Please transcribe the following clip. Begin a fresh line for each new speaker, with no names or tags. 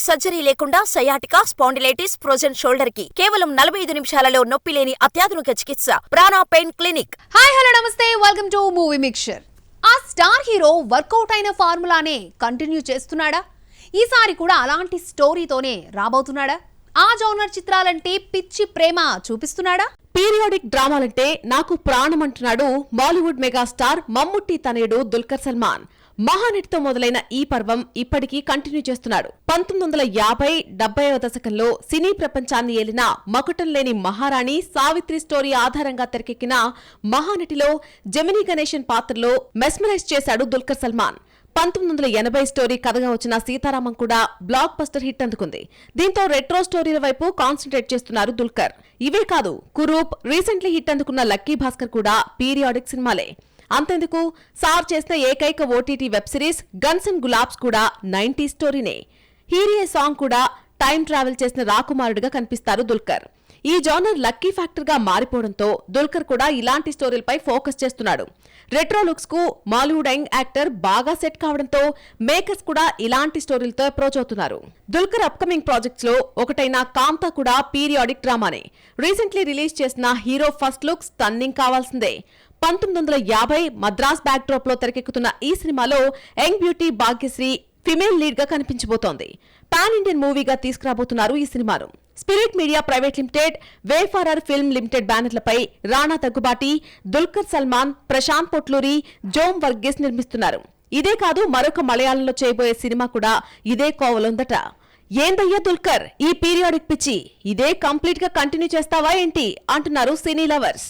Surgery లేకుండా sciatica, spondylitis, frozen shoulder కి కేవలం 45 నిమిషాలలో నొప్పి లేని అత్యాధునిక చికిత్స ప్రాణ పెయిన్ క్లినిక్.
హాయ్ హలో నమస్తే, వెల్కమ్ టు మూవీ మిక్చర్. ఆ స్టార్ హీరో వర్కౌట్ అయిన ఫార్ములానే కంటిన్యూ చేస్తున్నాడా? ఈసారి కూడా అలాంటి స్టోరీతోనే రాబోతున్నాడా? ఆ జోనర్ చిత్రాలంటే పిచ్చి ప్రేమ చూపిస్తున్నాడా?
పీరియాడిక్ డ్రామాలంటే నాకు ప్రాణం అంటున్నాడు బాలీవుడ్ మెగాస్టార్ మమ్ముట్టి తనయుడు దుల్కర్ సల్మాన్. మహానటితో మొదలైన ఈ పర్వం ఇప్పటికీ కంటిన్యూ చేస్తున్నాడు. 1950-70వ దశకంలో సినీ ప్రపంచాన్ని ఏలిన మకుటం లేని మహారాణి సావిత్రి స్టోరీ ఆధారంగా తెరకెక్కిన మహానటిలో జెమినీ గణేశన్ పాత్రలో మెస్మరైజ్ చేశాడు దుల్కర్ సల్మాన్. 1980 స్టోరీ కథగా వచ్చిన సీతారామం కూడా బ్లాక్ బస్టర్ హిట్ అందుకుంది. దీంతో రెట్రో స్టోరీల వైపు కాన్సన్ట్రేట్ చేస్తున్నారు దుల్కర్. ఇవే కాదు, కురూప్, రీసెంట్లీ హిట్ అందుకున్న లక్కీ భాస్కర్ కూడా పీరియాడిక్ సినిమాలే. అంతెందుకు, సార్ చేసిన ఏకైక OTT web series guns and Gulaabs కూడా 90s స్టోరీనే. హీరియే సాంగ్ కూడా టైం ట్రావెల్ చేసిన రాకుమారుడిగా కనిపిస్తారు దుల్కర్. ఈ జానర్ లక్కీ ఫ్యాక్టర్ గా మారిపోవడంతో దుల్కర్ కూడా ఇలాంటి స్టోరీలపై ఫోకస్ చేస్తున్నాడు. రెట్రో లుక్స్ కు మాలీవుడ్ యంగ్ యాక్టర్ బాగా సెట్ కావడంతో మేకర్స్ కూడా ఇలాంటి స్టోరీలతో అప్రోచ్ అవుతున్నారు. దుల్కర్ అప్కమింగ్ ప్రాజెక్ట్స్ లో ఒకటైన కాంతా కూడా పీరియాడిక్ డ్రామానే. రీసెంట్లీ రిలీజ్ చేసిన హీరో ఫస్ట్ లుక్ స్టన్నింగ్ కావాల్సిందే. 1950 మద్రాస్ బ్యాక్ డ్రాప్ లో తెరకెక్కుతున్న ఈ సినిమాలో young beauty Bhagyashri female lead గా కనిపించబోతోంది. పాన్ ఇండియన్ మూవీగా తీసుకురాబోతున్నారు ఈ సినిమాను. Spirit Media Private Limited, Wayfarer Film Limited బ్యానర్లపై రాణా దగ్గుబాటి, దుల్కర్ సల్మాన్, ప్రశాంత్ పొట్లూరి, జోమ్ వర్గీస్ నిర్మిస్తున్నారు. ఇదే కాదు, మరొక మలయాళంలో చేయబోయే సినిమా కూడా ఇదే కోవలుందట. ఏందయ్యా దుల్కర్, ఈ పీరియాడిక్ పిచ్చి ఇదే కంప్లీట్ గా కంటిన్యూ చేస్తావా ఏంటి అంటున్నారు సినీ లవర్స్.